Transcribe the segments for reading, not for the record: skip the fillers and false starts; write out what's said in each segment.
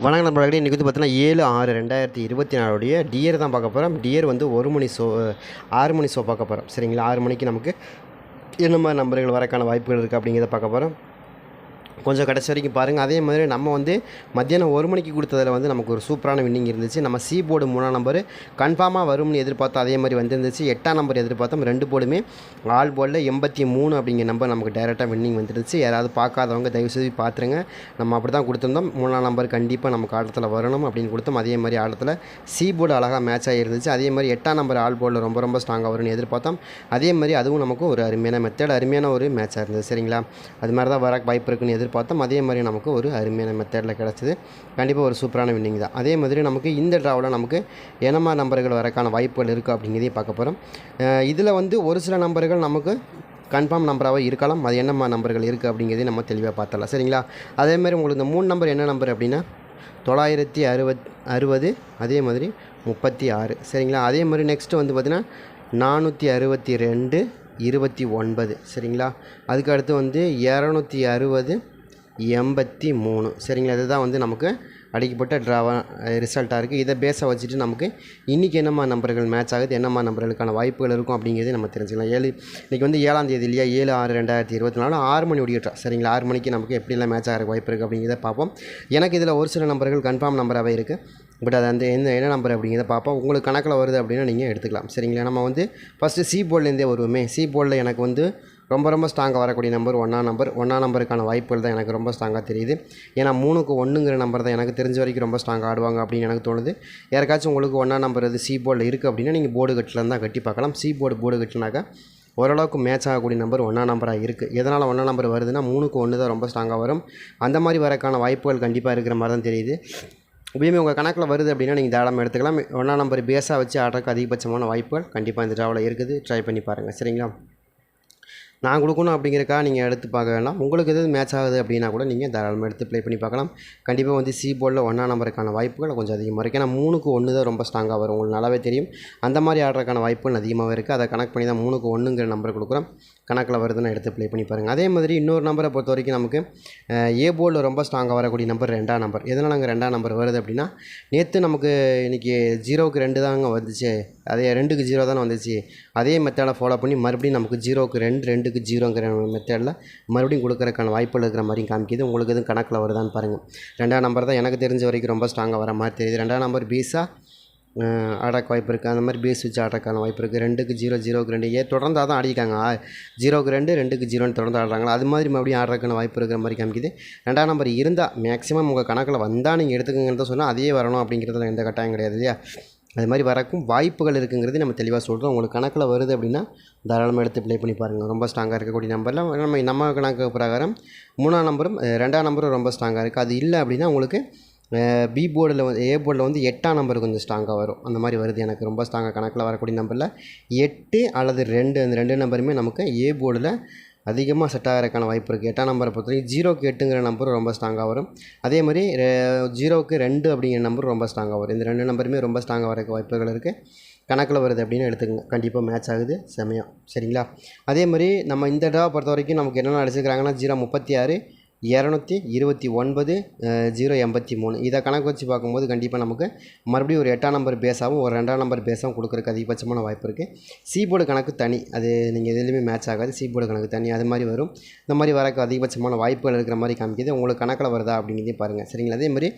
வணக்கம் நண்பர்களே. இன்றைக்கி வந்து பார்த்தீங்கன்னா 7/6/2024 டியர் தான் பார்க்க போகிறோம். டியர் வந்து 6 மணி ஷோ பார்க்க போகிறோம். சரிங்களா, 6 மணிக்கு நமக்கு என்ன மாதிரி நம்பர்கள் வரக்கான வாய்ப்புகள் இருக்குது அப்படிங்கிறத பார்க்க போகிறோம். கொஞ்சம் கடைசி வரைக்கும் பாருங்கள். அதே மாதிரி நம்ம வந்து மத்தியானம் 1 மணிக்கு கொடுத்ததில் வந்து நமக்கு ஒரு சூப்பரான வின்னிங் இருந்துச்சு. நம்ம சி போர்டு 3ஆம் நம்பர் கன்ஃபார்மாக வரும்னு எதிர்பார்த்தோம். அதே மாதிரி வந்துருந்துச்சு. 8ஆம் நம்பர் எதிர்பார்த்தோம். 2 போர்டுமே ஆல் போர்டில் 83 அப்படிங்கிற நம்பர் நமக்கு டைரெக்டாக வின்னிங் வந்துருச்சு. யாராவது பார்க்காதவங்க தயவுசெய்து பார்த்துருங்க. நம்ம அப்படி தான் கொடுத்துருந்தோம். 3ஆம் நம்பர் கண்டிப்பாக நமக்கு ஆட்டத்தில் வரணும் அப்படின்னு கொடுத்தோம். அதே மாதிரி ஆட்டத்தில் சி போர்டு அழகாக மேட்ச் ஆகிருந்துச்சு. அதே மாதிரி 8ஆம் நம்பர் ஆல் போர்டில் ரொம்ப ரொம்ப ஸ்ட்ராங்காக வரும்னு எதிர்பார்த்தோம். அதே மாதிரி அதுவும் நமக்கு ஒரு அருமையான ஒரு மேட்சாக இருந்தது. சரிங்களா, அது மாதிரி தான் வர வாய்ப்பு இருக்குன்னு எதிர்பார்த்தோம். அதே மாதிரி நமக்கு ஒரு அருமையான மெத்தடில் கிடச்சிது. கண்டிப்பாக ஒரு சூப்பரான வின்னிங் தான். அதே மாதிரி நமக்கு இந்த ட்ராவில் நமக்கு என்னமா நம்பர்கள் வரக்கான வாய்ப்புகள் இருக்குது அப்படிங்கிறதையும் பார்க்க போகிறோம். இதில் வந்து ஒரு சில நம்பர்கள் நமக்கு கன்ஃபார்ம் நம்பராகவே இருக்கலாம். அது என்னம்மா நம்பர்கள் இருக்குது அப்படிங்கிறதையும் நம்ம தெளிவாக பார்த்தலாம். சரிங்களா, அதேமாதிரி உங்களுக்கு இந்த 3 நம்பர் என்ன நம்பர் அப்படின்னா 960, அதே மாதிரி 36. சரிங்களா, அதே மாதிரி நெக்ஸ்ட்டு வந்து பார்த்திங்கன்னா 462, 29. சரிங்களா, அதுக்கு அடுத்து வந்து 260, 83. சரிங்களா, இதுதான் வந்து நமக்கு அடிக்கப்பட்ட ரிசல்ட்டாக இருக்குது. இதை பேஸை வச்சுட்டு நமக்கு இன்றைக்கி என்னம்மா நம்பர்கள் மேட்ச் ஆகுது, என்னம்மா நம்பர்களுக்கான வாய்ப்புகள் இருக்கும் அப்படிங்கிறதே நம்ம தெரிஞ்சுக்கலாம். இன்றைக்கி வந்து 7ஆம் தேதி இல்லையா, 7/6/2024 6 மணி ஓடிட்டோம். சரிங்களா, 6 மணிக்கு நமக்கு எப்படிலாம் மேட்ச் ஆகிற வாய்ப்பு இருக்குது அப்படிங்கிறத பார்ப்போம். எனக்கு இதில் ஒரு சில நம்பர்கள் கன்ஃபார்ம் நம்பராகவே இருக்குது. பட் அது அந்த என்ன நம்பர் அப்படிங்கிறத பார்ப்போம். உங்களுக்கு கணக்கில் வருது அப்படின்னா நீங்கள் எடுத்துக்கலாம். சரிங்களா, நம்ம வந்து ஃபஸ்ட்டு சி போர்ட்லேருந்தே வருவோமே. சி போர்டில் எனக்கு வந்து ரொம்ப ஸ்ட்ராங்காக வரக்கூடிய நம்பர் 1ஆம் நம்பருக்கான வாய்ப்புகள் தான் எனக்கு ரொம்ப ஸ்ட்ராங்காக தெரியுது. ஏன்னா 3க்கு 1ங்கிற நம்பர் தான் எனக்கு தெரிஞ்ச வரைக்கும் ரொம்ப ஸ்ட்ராங்காக ஆடுவாங்க அப்படின்னு எனக்கு தோணுது. யாருக்காச்சும் உங்களுக்கு 1ஆம் நம்பர் அது சி போர்டில் இருக்குது அப்படின்னா நீங்கள் போர்டு கட்டில் தான் கட்டி பார்க்கலாம். சி போர்டு கட்டினாக்கா ஓரளவுக்கு மேட்ச் ஆகக்கூடிய நம்பர் 1ஆம் நம்பராக இருக்குது. எதனால் 1ஆம் நம்பர் வருதுன்னா 3க்கு 1 தான் ரொம்ப ஸ்ட்ராங்காக வரும். அந்த மாதிரி வரக்கான வாய்ப்புகள் கண்டிப்பாக இருக்கிற மாதிரி தான் தெரியுது. இப்படியுமே உங்கள் கணக்கில் வருது அப்படின்னா நீங்கள் தாராளமாக எடுத்துக்கலாம். 1ஆம் நம்பர் பேஸாக வச்சு ஆடுறதுக்கு அதிகபட்சமான வாய்ப்புகள் கண்டிப்பாக இந்த ட்ராவில் இருக்குது. ட்ரை பண்ணி பாருங்கள். சரிங்களா, நான் கொடுக்கணும் அப்படிங்கிறக்கா நீங்கள் எடுத்து பார்க்க வேண்டாம். உங்களுக்கு எது மேட்ச் ஆகுது அப்படின்னா கூட நீங்கள் தாராளமாக எடுத்து ப்ளே பண்ணி பார்க்கலாம். கண்டிப்பாக வந்து சி போர்டில் 1ஆம் நம்பருக்கான வாய்ப்புகள் கொஞ்சம் அதிகமாக இருக்குது. ஏன்னா 3க்கு 1 தான் ரொம்ப ஸ்ட்ராங்காக வரும். உங்களுக்கு நல்லாவே தெரியும். அந்த மாதிரி ஆடுறதுக்கான வாய்ப்புகள் அதிகமாகவே இருக்குது. அதை கனெக்ட் பண்ணி தான் 3க்கு 1ங்கிற நம்பர் கொடுக்குறோம். கணக்கில் வருதுன்னு எடுத்து ப்ளே பண்ணி பாருங்கள். அதே மாதிரி இன்னொரு நம்பரை பொறுத்த வரைக்கும் நமக்கு ஏ போர்டில் ரொம்ப ஸ்ட்ராங்காக வரக்கூடிய நம்பர் 2ஆம் நம்பர். எதனால் அங்கே 2ஆம் நம்பர் வருது அப்படின்னா நேற்று நமக்கு இன்றைக்கி 0க்கு 2 தாங்க வந்துச்சு. அதே 2க்கு 0 தானே வந்துச்சு. அதே மெத்தடை ஃபாலோ பண்ணி மறுபடியும் நமக்கு 0க்கு 2, 2க்கு 0ங்கிற மெத்தடில் மறுபடியும் கொடுக்குறக்கான வாய்ப்புகள் இருக்கிற மாதிரியும் காமிக்கிது. உங்களுக்கு எதுவும் கணக்கில் வருதான்னு பாருங்கள். 2ஆம் நம்பர் தான் எனக்கு தெரிஞ்ச வரைக்கும் ரொம்ப ஸ்ட்ராங்காக வர மாதிரி தெரியுது. 2ஆம் நம்பர் பீஸாக ஆடக்கு வாய்ப்பு இருக்குது. அந்த மாதிரி பேஸ் வச்சு ஆடுறதுக்கான வாய்ப்பு இருக்குது. 2க்கு 0, 0க்கு 2 தொடர்ந்து தான் ஆடிக்காங்க. 0க்கு 2, 2க்கு 0ன்னு தொடர்ந்து ஆடுறாங்களா, அது மாதிரி மறுபடியும் ஆடுறதுக்கான வாய்ப்பு இருக்கிற மாதிரி காமிக்குது. 2ஆம் நம்பர் இருந்தால் மேக்ஸிமம் உங்கள் கணக்கில் வந்தால் நீங்கள் எடுத்துக்கங்கன்னு தான் சொன்னால் அதே வரணும் அப்படிங்கிறதுல எந்த கட்டாயம் கிடையாது இல்லையா. அது மாதிரி வரக்கும் வாய்ப்புகள் இருக்குங்கிறது நம்ம தெளிவாக சொல்கிறோம். உங்களுக்கு கணக்கில் வருது அப்படின்னா தாராளமாக எடுத்து ப்ளே பண்ணி பாருங்கள். ரொம்ப ஸ்ட்ராங்காக இருக்கக்கூடிய நம்பரில் நம்ம கணக்கு பிரகாரம் 3ஆம் நம்பரும் 2ஆம் நம்பரும் ரொம்ப ஸ்ட்ராங்காக இருக்குது. அது இல்லை அப்படின்னா உங்களுக்கு பி போர்டில் வந்து ஏ போர்டில் வந்து 8ஆம் நம்பர் கொஞ்சம் ஸ்ட்ராங்காக வரும். அந்த மாதிரி வருது. எனக்கு ரொம்ப ஸ்ட்ராங்காக கணக்கில் வரக்கூடிய நம்பரில் 8 அல்லது 2, அந்த 2 நம்பருமே நமக்கு ஏ போர்டில் அதிகமாக செட் ஆகிறதுக்கான வாய்ப்பு இருக்குது. 8ஆம் நம்பரை பொறுத்தவரைக்கும் 0க்கு 8ங்கிற நம்பர் ரொம்ப ஸ்ட்ராங்காக வரும். அதே மாதிரி 0க்கு 2 அப்படிங்கிற நம்பர் ரொம்ப ஸ்ட்ராங்காக வரும். இந்த 2 நம்பருமே ரொம்ப ஸ்ட்ராங்காக வரக்கு வாய்ப்புகள் இருக்குது. கணக்கில் வருது அப்படின்னு எடுத்துக்கங்க. கண்டிப்பாக மேட்ச் ஆகுது செமையாக. சரிங்களா, அதே மாதிரி நம்ம இந்த ட்ரா பொறுத்த வரைக்கும் நமக்கு என்னென்ன அடிச்சிருக்கிறாங்கன்னா 036, 229, 083. இதை கணக்கு வச்சு பார்க்கும்போது கண்டிப்பாக நமக்கு மறுபடியும் ஒரு 8ஆம் நம்பர் பேஸாகவும் ஒரு 2ஆம் நம்பர் பேஸாகவும் கொடுக்குறதுக்கு அதிகபட்சமான வாய்ப்பு இருக்குது. சி போர்டு கணக்கு தனி, அது நீங்கள் எதுலேயுமே மேட்ச் ஆகாது. சி போர்டு கணக்கு தனி, அது மாதிரி வரும். இந்த மாதிரி வரக்கு அதிகபட்சமான வாய்ப்புகள் இருக்கிற மாதிரி காமிக்கிது. உங்களுக்கு கணக்கில் வருதா அப்படிங்கிறதே பாருங்கள். சரிங்களா, அதே மாதிரி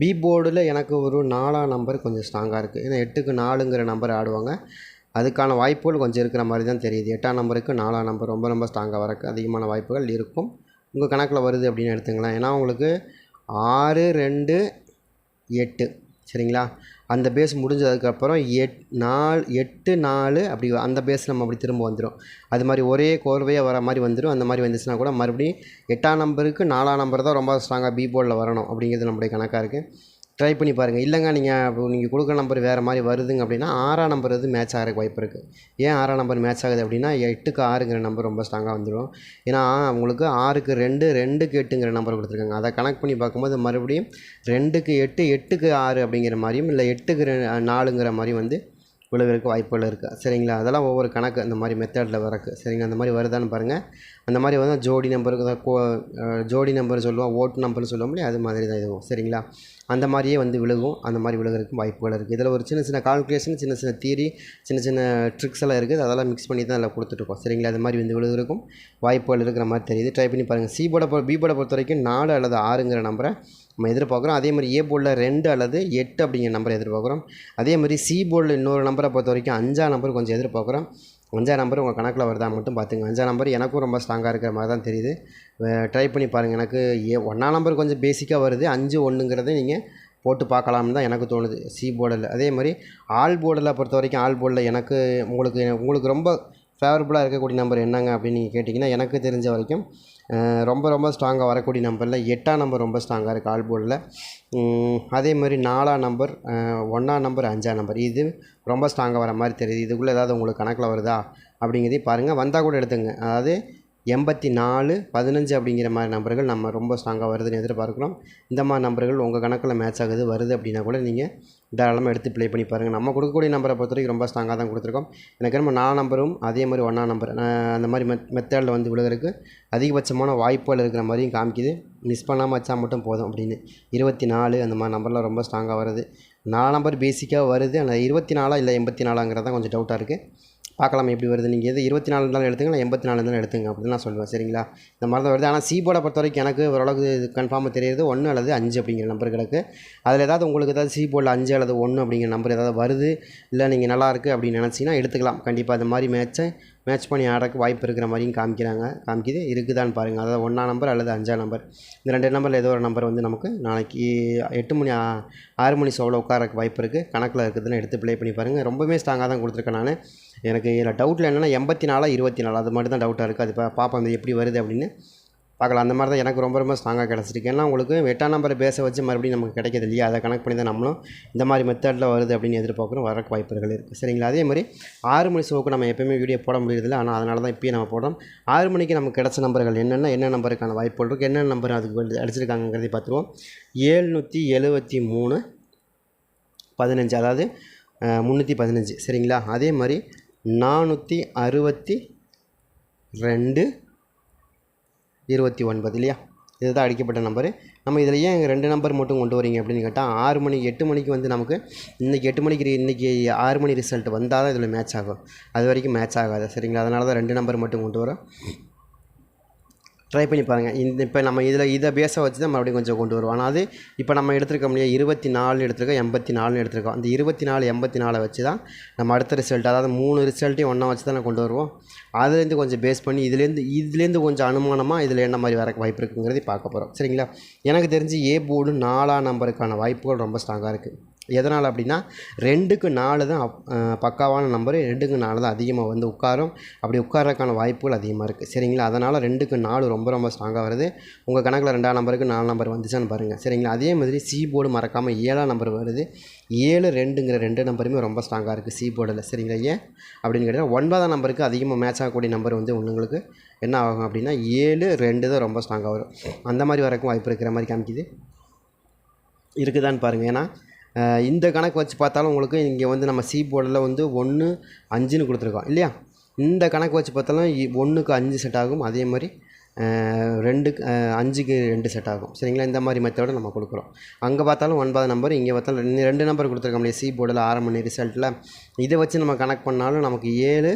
பி போர்டில் எனக்கு ஒரு 4ஆம் நம்பர் கொஞ்சம் ஸ்ட்ராங்காக இருக்குது. ஏன்னா 8க்கு 4ங்கிற நம்பர் ஆடுவாங்க. அதுக்கான வாய்ப்புகள் கொஞ்சம் இருக்கிற மாதிரி தான் தெரியுது. 8ஆம் நம்பருக்கு 4ஆம் நம்பர் ரொம்ப ஸ்ட்ராங்காக வரக்கு அதிகமான வாய்ப்புகள் இருக்கும். உங்கள் கணக்கில் வருது அப்படின்னு எடுத்துங்களேன். ஏன்னா உங்களுக்கு 6, 2, 8. சரிங்களா, அந்த பேஸ் முடிஞ்சதுக்கப்புறம் 8, 4 அப்படி அந்த பேஸ் நம்ம அப்படி திரும்ப வந்துடும். அது மாதிரி ஒரே கோர்வையாக வர மாதிரி வந்துடும். அந்த மாதிரி வந்துச்சுன்னா கூட மறுபடியும் 8ஆம் நம்பருக்கு 4ஆம் நம்பர் தான் ரொம்ப ஸ்ட்ராங்காக பி போர்டில் வரணும் அப்படிங்கிறது நம்முடைய கணக்காக இருக்குது. ட்ரை பண்ணி பாருங்கள். இல்லைங்க நீங்கள் கொடுக்குற நம்பர் வேறு மாதிரி வருதுங்க அப்படின்னா 6ஆம் நம்பர் வந்து மேட்ச் ஆகிறதுக்கு வாய்ப்பு இருக்குது. ஏன் 6ஆம் நம்பர் மேட்ச் ஆகுது அப்படின்னா 8க்கு 6ங்கிற நம்பர் ரொம்ப ஸ்ட்ராங்காக வந்துடும். ஏன்னா உங்களுக்கு 6க்கு 2, 2க்கு 8ங்கிற நம்பர் கொடுத்துருக்காங்க. அதை கனெக்ட் பண்ணி பார்க்கும்போது மறுபடியும் 2க்கு 8, 8க்கு 6 அப்படிங்கிற மாதிரியும் இல்லை 8க்கு 4ங்கிற மாதிரி வந்து விழுகிறதுக்கு வாய்ப்புகள் இருக்குது சரிங்களா. அதெல்லாம் ஒவ்வொரு கணக்கு இந்த மாதிரி மெத்தடில் வரக்கு சரிங்களா. அந்த மாதிரி வருதான்னு பாருங்கள். அந்த மாதிரி வந்து ஜோடி நம்பருக்கு ஜோடி நம்பர் சொல்லுவோம், ஓட்டு நம்பர்னு சொல்லுவோம் இல்லையா, அது மாதிரி தான் இதுவும் சரிங்களா. அந்த மாதிரியே வந்து விழுகும். அந்த மாதிரி விழுகிறதுக்கும் வாய்ப்புகள் இருக்குது. இதில் ஒரு சின்ன சின்ன கால்குலேஷன், சின்ன சின்ன தியரி, சின்ன சின்ன ட்ரிக்ஸ் எல்லாம் இருக்குது. அதெல்லாம் மிக்ஸ் பண்ணி தான் அதில் கொடுத்துட்ருக்கோம் சரிங்களா. அது மாதிரி வந்து விழுகிறதுக்கும் வாய்ப்புகள் இருக்கிற மாதிரி தெரியுது. ட்ரை பண்ணி பாருங்கள். பி போர்டை பொறுத்த வரைக்கும் 4 அல்லது 6ங்கிற நம்பரை நம்ம எதிர்பார்க்குறோம். அதே மாதிரி ஏ போர்டில் 2 அல்லது 8 அப்படிங்கிற நம்பரை எதிர்பார்க்குறோம். அதே மாதிரி சி போர்டில் இன்னொரு நம்பரை பொறுத்த வரைக்கும் 5ஆம் நம்பர் கொஞ்சம் எதிர்பார்க்குறோம். 5ஆம் நம்பர் உங்கள் கணக்கில் வருதா மட்டும் பார்த்துங்க. 5ஆம் நம்பர் எனக்கும் ரொம்ப ஸ்ட்ராங்காக இருக்கிற மாதிரி தான் தெரியுது. ட்ரை பண்ணி பாருங்கள். எனக்கு 1ஆம் நம்பர் கொஞ்சம் பேசிக்காக வருது. 5 1ங்கிறத நீங்கள் போட்டு பார்க்கலாம்னு தான் எனக்கு தோணுது சி போர்டில். அதே மாதிரி ஆல் போர்டில் பொறுத்த வரைக்கும் ஆல் போர்டில் எனக்கு உங்களுக்கு ரொம்ப ஃபேவரபுளாக இருக்கக்கூடிய நம்பர் என்னங்க அப்படின்னு நீங்கள் கேட்டிங்கன்னா, எனக்கு தெரிஞ்ச வரைக்கும் ரொம்ப ஸ்ட்ராங்காக வரக்கூடிய நம்பரில் 8ஆம் நம்பர் ரொம்ப ஸ்ட்ராங்காக இருக்குது ஆல் போர்டில். அதே மாதிரி 4ஆம் நம்பர், 1ஆம் நம்பர், 5ஆம் நம்பர் இது ரொம்ப ஸ்ட்ராங்காக வர மாதிரி தெரியுது. இதுக்குள்ளே ஏதாவது உங்களுக்கு கணக்கில் வருதா அப்படிங்கிறதையும் பாருங்கள். வந்தால் கூட எடுத்துங்க. அதாவது 84 15 அப்படிங்கிற மாதிரி நம்பர்கள் நம்ம ரொம்ப ஸ்ட்ராங்காக வருதுன்னு எதிர்பார்க்குறோம். இந்த மாதிரி நம்பர்கள் உங்கள் கணக்கில் மேட்ச் ஆகுது வருது அப்படின்னா கூட நீங்கள் தாராளமாக எடுத்து ப்ளே பண்ணி பாருங்கள். நம்ம கொடுக்கக்கூடிய நம்பரை பொறுத்த வரைக்கும் ரொம்ப ஸ்ட்ராங்காக தான் கொடுத்துருக்கோம். எனக்கு நம்ம 4 நம்பரும் அதே மாதிரி 1ஆம் நம்பர் அந்த மாதிரி மெத்தடில் வந்து விழுகிறதுக்கு அதிகபட்சமான வாய்ப்புகள் இருக்கிற மாதிரியும் காமிக்குது. மிஸ் பண்ணாமல் வச்சா மட்டும் போதும் அப்படின்னு. 24 அந்த மாதிரி நம்பர்லாம் ரொம்ப ஸ்ட்ராங்காக வருது. 4 நம்பர் பேசிக்காக வருது. ஆனால் 24 இல்லை 84ங்கிறது தான் கொஞ்சம் டவுட்டாக இருக்குது. பார்க்கலாம் எப்படி வருது. நீங்கள் எது 24 இருந்தாலும் எடுத்துங்க, இல்லை 84 இருந்தாலும் எடுத்துங்க அப்படின்னு நான் சொல்லுவேன் சரிங்களா. இந்த மாதிரி தான் வருது. ஆனால் சி போர்டை பொறுத்த வரைக்கும் எனக்கு ஓரளவுக்கு இது கன்ஃபார்மாக தெரியுது 1 அல்லது 5 அப்படிங்கிற நம்பர்களுக்கு. அதில் ஏதாவது உங்களுக்கு ஏதாவது சி போர்டில் 5 அல்லது 1 அப்படிங்கிற நம்பர் ஏதாவது வருது, இல்லை நீங்கள் நல்லாயிருக்கு அப்படின்னு நினச்சிங்கன்னா எடுத்துக்கலாம். கண்டிப்பாக அது மாதிரி மேட்ச் பண்ணி ஆடுறதுக்கு வாய்ப்பு இருக்கிற மாதிரியும் காமிக்குது. இருக்குதான்னு பாருங்கள். அதாவது 1ஆம் நம்பர் அல்லது 5ஆம் நம்பர் இந்த 2 நம்பரில் ஏதோ ஒரு நம்பர் வந்து நமக்கு நாளைக்கு 6 மணி ஷோவில் உட்காரக்கு வாய்ப்பு இருக்குது. கணக்கில் இருக்குதுன்னு எடுத்து ப்ளே பண்ணி பாருங்கள். ரொம்பவே ஸ்ட்ராங்காக தான் கொடுத்துருக்கேன் நான். எனக்கு இதில் டவுட்டில் என்னென்னா 84 24 அது மட்டும் தான் டவுட்டாக இருக்குது. அது பார்ப்போம் அது எப்படி வருது அப்படின்னு பார்க்கலாம். அந்த மாதிரி தான் எனக்கு ரொம்ப ஸ்ட்ராங்காக கிடச்சிருக்கு. ஏன்னா உங்களுக்கு 8ஆம் நம்பரை பேச வச்சு மறுபடியும் நமக்கு கிடைக்கிது இல்லையா, அதை கனெக்ட் பண்ணி தான் நம்மளும் இந்த மாதிரி மெத்தடில் வருது அப்படின்னு எதிர்பார்க்குறோம். வரக்கு வாய்ப்புகள் இருக்குது சரிங்களா. அதே மாதிரி 6 மணி ஷோவுக்கு நம்ம எப்போயுமே வீடியோ போட முடியறதில்ல. ஆனால் அதனால தான் இப்போயே நம்ம போடுறோம். 6 மணிக்கு நமக்கு கிடச்ச நம்பர்கள் என்ன நம்பருக்கான வாய்ப்புகள் இருக்குது, என்னென்ன நம்பர் அதுக்கு அடிச்சிருக்காங்கிறதை பார்த்துருவோம். 773 15 அதாவது 315 சரிங்களா. அதே மாதிரி 462 29 இல்லையா, இதுதான் அடிக்கப்பட்ட நம்பரு. நம்ம இதில் ஏன் 2 நம்பர் மட்டும் கொண்டு வரீங்க அப்படின்னு கேட்டால் 6 மணி 8 மணிக்கு வந்து நமக்கு இன்றைக்கி 8 மணிக்கு இன்றைக்கி 6 மணி ரிசல்ட் வந்தால் தான் இதில் மேட்ச் ஆகும். அது வரைக்கும் மேட்ச் ஆகாது சரிங்களா. அதனால தான் 2 நம்பர் மட்டும் கொண்டு வரோம். ட்ரை பண்ணி பாருங்கள். இப்போ நம்ம இதை பேஸ வச்சு தான் மறுபடியும் கொஞ்சம் கொண்டு வருவோம். ஆனால் அது இப்போ நம்ம எடுத்துருக்க முடியாது. 24 எடுத்துருக்கோம், 84 எடுத்துருக்கோம். அந்த 24 84 வச்சு தான் நம்ம அடுத்த ரிசல்ட், அதாவது 3 ரிசல்ட்டையும் ஒன்றா வச்சு தான் நான் கொண்டு வருவோம். அதுலேருந்து கொஞ்சம் பேஸ் பண்ணி இதுலேருந்து கொஞ்சம் அனுமானமாக இதில் என்ன மாதிரி வர வாய்ப்பு இருக்குங்கிறதை பார்க்க போகிறோம் சரிங்களா. எனக்கு தெரிஞ்சு ஏ போர்டு 4ஆம் நம்பருக்கான வாய்ப்புகள் ரொம்ப ஸ்ட்ராங்காக இருக்குது. எதனால் அப்படின்னா 2க்கு 4 தான் பக்காவான நம்பரு. 2க்கு 4 தான் அதிகமாக வந்து உட்காரும். அப்படி உட்காரக்கான வாய்ப்புகள் அதிகமாக இருக்குது சரிங்களா. அதனால் 2க்கு 4 ரொம்ப ஸ்ட்ராங்காக வருது. உங்கள் கணக்கில் 2ஆம் நம்பருக்கு 4 நம்பர் வந்துச்சான்னு பாருங்கள் சரிங்களா. அதே மாதிரி சி போர்டு மறக்காமல் 7ஆம் நம்பர் வருது. 7 2ங்கிற 2 நம்பருமே ரொம்ப ஸ்ட்ராங்காக இருக்குது சி போர்டில் சரிங்களா. ஏன் அப்படின்னு கேட்டால் 9ஆம் நம்பருக்கு அதிகமாக மேட்ச் ஆகக்கூடிய நம்பர் வந்து உங்களுக்கு என்ன ஆகும் அப்படின்னா 7 2 தான் ரொம்ப ஸ்ட்ராங்காக வரும். அந்த மாதிரி வரக்கும் வாய்ப்பு இருக்கிற மாதிரி காமிக்குது. இருக்குதான்னு பாருங்கள். ஏன்னா இந்த கணக்கு வச்சு பார்த்தாலும் உங்களுக்கு இங்கே வந்து நம்ம சி போர்டில் வந்து 1 5ன்னு கொடுத்துருக்கோம் இல்லையா. இந்த கணக்கு வச்சு பார்த்தாலும் 1க்கு 5 செட் ஆகும். அதே மாதிரி 5க்கு 2 செட் ஆகும் சரிங்களா. இந்த மாதிரி மெத்தோட நம்ம கொடுக்குறோம். அங்கே பார்த்தாலும் 9 நம்பர், இங்கே பார்த்தாலும் 2 நம்பர் கொடுத்துருக்க முடியாது சி போர்டில் 6 மணி ரிசல்ட்டில். இதை வச்சு நம்ம கணக்கு பண்ணாலும் நமக்கு 7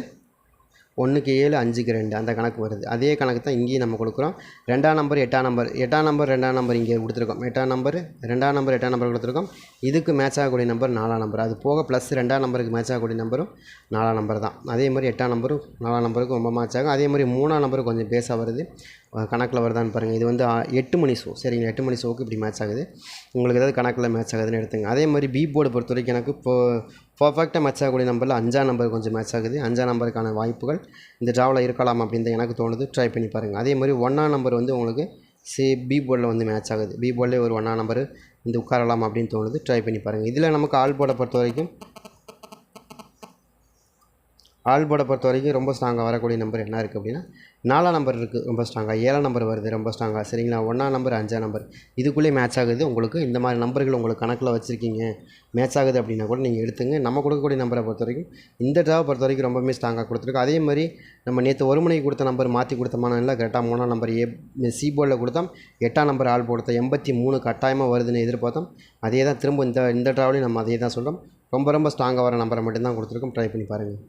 1க்கு 7 5க்கு 2 அந்த கணக்கு வருது. அதே கணக்கு தான் இங்கேயும் நம்ம கொடுக்குறோம். 2ஆம் நம்பர் 8ஆம் நம்பர் 2ஆம் நம்பர் இங்கே கொடுத்துருக்கோம். 8ஆம் நம்பர் 2ஆம் நம்பர் கொடுத்துருக்கோம். இதுக்கு மேட்ச் ஆகக்கூடிய நம்பர் 4ஆம் நம்பர். அது போக ப்ளஸ் 2ஆம் நம்பருக்கு மேட்ச் ஆகக்கூடிய நம்பரும் 4ஆம் நம்பர் தான். அதே மாதிரி 8ஆம் நம்பரும் 4ஆம் நம்பருக்கு ரொம்ப மேட்ச் ஆகும். அதே மாதிரி 3ஆம் நம்பருக்கு கொஞ்சம் பேஸாக வருது. கணக்கில் வருதான்னு பாருங்கள். இது வந்து 8 மணி ஷோ சரிங்களா. 8 மணி ஷோவுக்கு இப்படி மேட்ச் ஆகுது. உங்களுக்கு ஏதாவது கணக்கில் மேட்ச் ஆகுதுன்னு எடுத்துங்க. அதே மாதிரி பி போர்டு பொறுத்த வரைக்கும் எனக்கு பர்ஃபெக்டாக மேட்ச் ஆகக்கூடிய நம்பரில் 5ஆம் நம்பர் கொஞ்சம் மேட்ச் ஆகுது. 5ஆம் நம்பருக்கான வாய்ப்புகள் இந்த ட்ராவில் இருக்கலாம் அப்படின்னு தான் எனக்கு தோணுது. ட்ரை பண்ணி பாருங்கள். அதே மாதிரி 1ஆம் நம்பர் வந்து உங்களுக்கு பி போர்டில் வந்து மேட்ச் ஆகுது. பி போர்டிலே ஒரு 1ஆம் நம்பர் வந்து உட்காரலாம் அப்படின்னு தோணுது. ட்ரை பண்ணி பாருங்கள். இதில் நமக்கு ஆல் போர்டை பொறுத்த வரைக்கும் ஆல் போர்டை பொறுத்த வரைக்கும் ரொம்ப ஸ்ட்ராங்காக வரக்கூடிய நம்பர் என்ன இருக்குது அப்படின்னா 4ஆம் நம்பர் இருக்குது ரொம்ப ஸ்ட்ராங்காக, 7ஆம் நம்பர் வருது ரொம்ப ஸ்ட்ராங்காக, சரிங்களா. 1ஆம் நம்பர் 5ஆம் நம்பர் இதுக்குள்ளே மேட்ச் ஆகுது. உங்களுக்கு இந்த மாதிரி நம்பர்கள் உங்களுக்கு கணக்கில் வச்சுருக்கீங்க, மேட்ச் ஆகுது அப்படின்னா கூட நீங்கள் எடுத்துங்க. நம்ம கொடுக்கக்கூடிய நம்பரை பொறுத்த வரைக்கும் இந்த ட்ராவை பொறுத்த வரைக்கும் ரொம்பவே ஸ்ட்ராங்காக கொடுத்துருக்கோம். அதே மாதிரி நம்ம நேற்று ஒரு மணிக்கு கொடுத்த நம்பர் மாற்றி கொடுத்தமான இல்லை, கரெக்டாக 3ஆம் நம்பர் சி போர்டில் கொடுத்தோம், 8ஆம் நம்பர் ஆல் போர்டு 83 கட்டாயமாக வருதுன்னு எதிர்பார்த்தோம். அதே தான் திரும்ப இந்த ட்ராவிலையும் நம்ம அதே தான் சொல்கிறோம். ரொம்ப ஸ்ட்ராங்காக வர நம்பரை மட்டும்தான் கொடுத்துருக்கோம். ட்ரை பண்ணி பாருங்கள்.